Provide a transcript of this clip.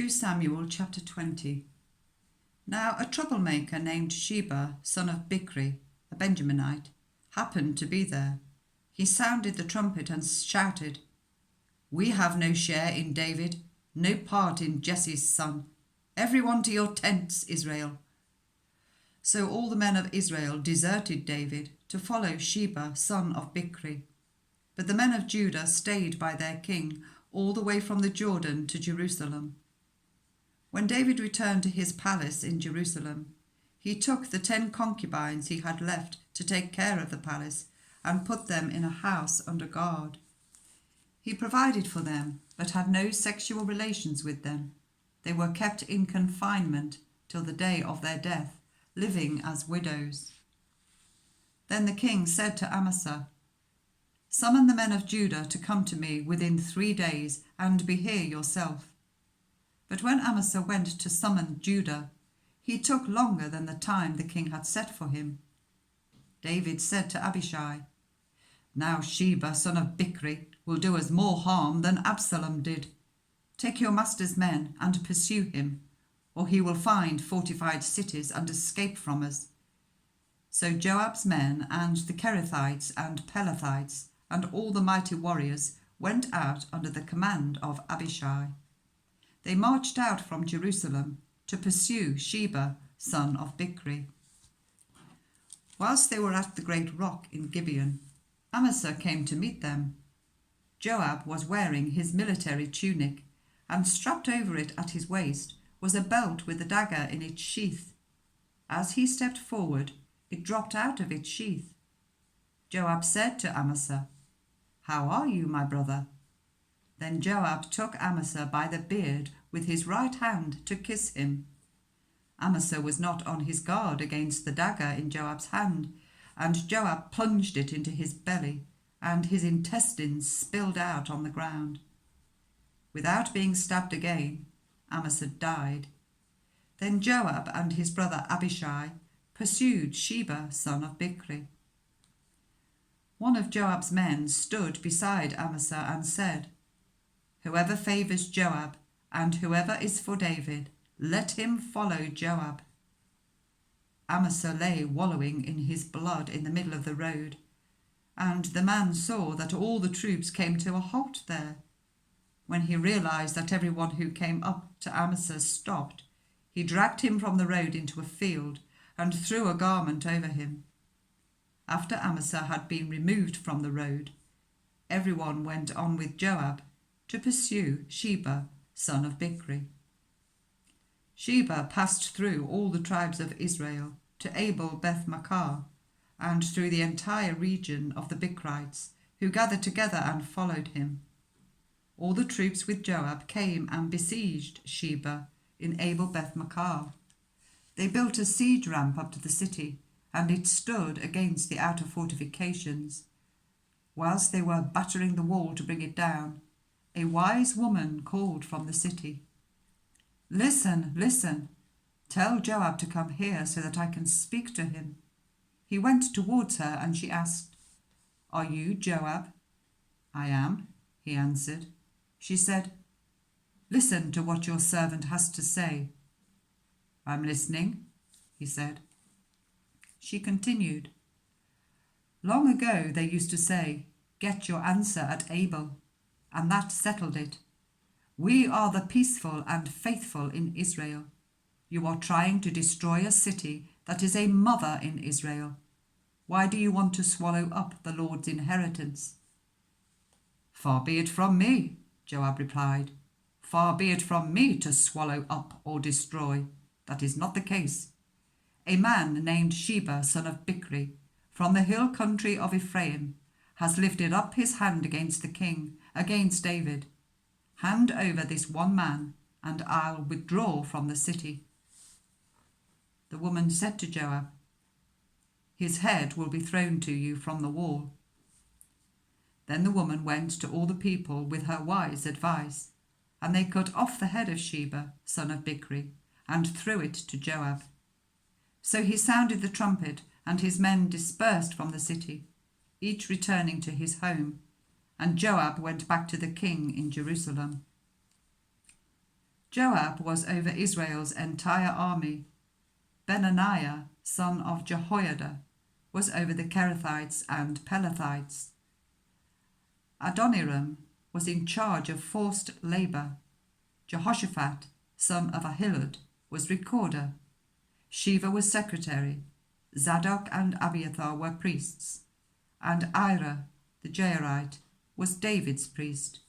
2 Samuel chapter 20. Now a troublemaker named Sheba, son of Bichri, a Benjaminite, happened to be there. He sounded the trumpet and shouted, "We have no share in David, no part in Jesse's son. Everyone to your tents, Israel." So all the men of Israel deserted David to follow Sheba, son of Bichri. But the men of Judah stayed by their king all the way from the Jordan to Jerusalem. When David returned to his palace in Jerusalem, he took the 10 concubines he had left to take care of the palace and put them in a house under guard. He provided for them, but had no sexual relations with them. They were kept in confinement till the day of their death, living as widows. Then the king said to Amasa, "Summon the men of Judah to come to me within 3 days, and be here yourself." But when Amasa went to summon Judah, he took longer than the time the king had set for him. David said to Abishai, "Now Sheba, son of Bichri, will do us more harm than Absalom did. Take your master's men and pursue him, or he will find fortified cities and escape from us." So Joab's men and the Kerethites and Pelethites and all the mighty warriors went out under the command of Abishai. They marched out from Jerusalem to pursue Sheba, son of Bichri. Whilst they were at the great rock in Gibeon, Amasa came to meet them. Joab was wearing his military tunic, and strapped over it at his waist was a belt with a dagger in its sheath. As he stepped forward, it dropped out of its sheath. Joab said to Amasa, "How are you, my brother?" Then Joab took Amasa by the beard with his right hand to kiss him. Amasa was not on his guard against the dagger in Joab's hand, and Joab plunged it into his belly, and his intestines spilled out on the ground. Without being stabbed again, Amasa died. Then Joab and his brother Abishai pursued Sheba, son of Bichri. One of Joab's men stood beside Amasa and said, "Whoever favours Joab and whoever is for David, let him follow Joab." Amasa lay wallowing in his blood in the middle of the road, and the man saw that all the troops came to a halt there. When he realized that everyone who came up to Amasa stopped, he dragged him from the road into a field and threw a garment over him. After Amasa had been removed from the road, everyone went on with Joab to pursue Sheba, son of Bichri. Sheba passed through all the tribes of Israel to Abel Beth-Maachah, and through the entire region of the Bichrites, who gathered together and followed him. All the troops with Joab came and besieged Sheba in Abel Beth-Maachah. They built a siege ramp up to the city, and it stood against the outer fortifications. Whilst they were battering the wall to bring it down, a wise woman called from the city, "Listen, listen! Tell Joab to come here so that I can speak to him." He went towards her, and she asked, "Are you Joab?" "I am," he answered. She said, "Listen to what your servant has to say." "I'm listening," he said. She continued, "Long ago they used to say, 'Get your answer at Abel,' and that settled it. We are the peaceful and faithful in Israel. You are trying to destroy a city that is a mother in Israel. Why do you want to swallow up the Lord's inheritance?" "Far be it from me," Joab replied. "Far be it from me to swallow up or destroy. That is not the case. A man named Sheba, son of Bichri, from the hill country of Ephraim, has lifted up his hand against the king, against David. Hand over this one man, and I'll withdraw from the city." The woman said to Joab, "His head will be thrown to you from the wall." Then the woman went to all the people with her wise advice, and they cut off the head of Sheba, son of Bichri, and threw it to Joab. So he sounded the trumpet, and his men dispersed from the city, each returning to his home, and Joab went back to the king in Jerusalem. Joab was over Israel's entire army. Benaniah, son of Jehoiada, was over the Kerethites and Pelethites. Adoniram was in charge of forced labour. Jehoshaphat, son of Ahilud, was recorder. Sheba was secretary. Zadok and Abiathar were priests. And Ira, the Jairite, was David's priest.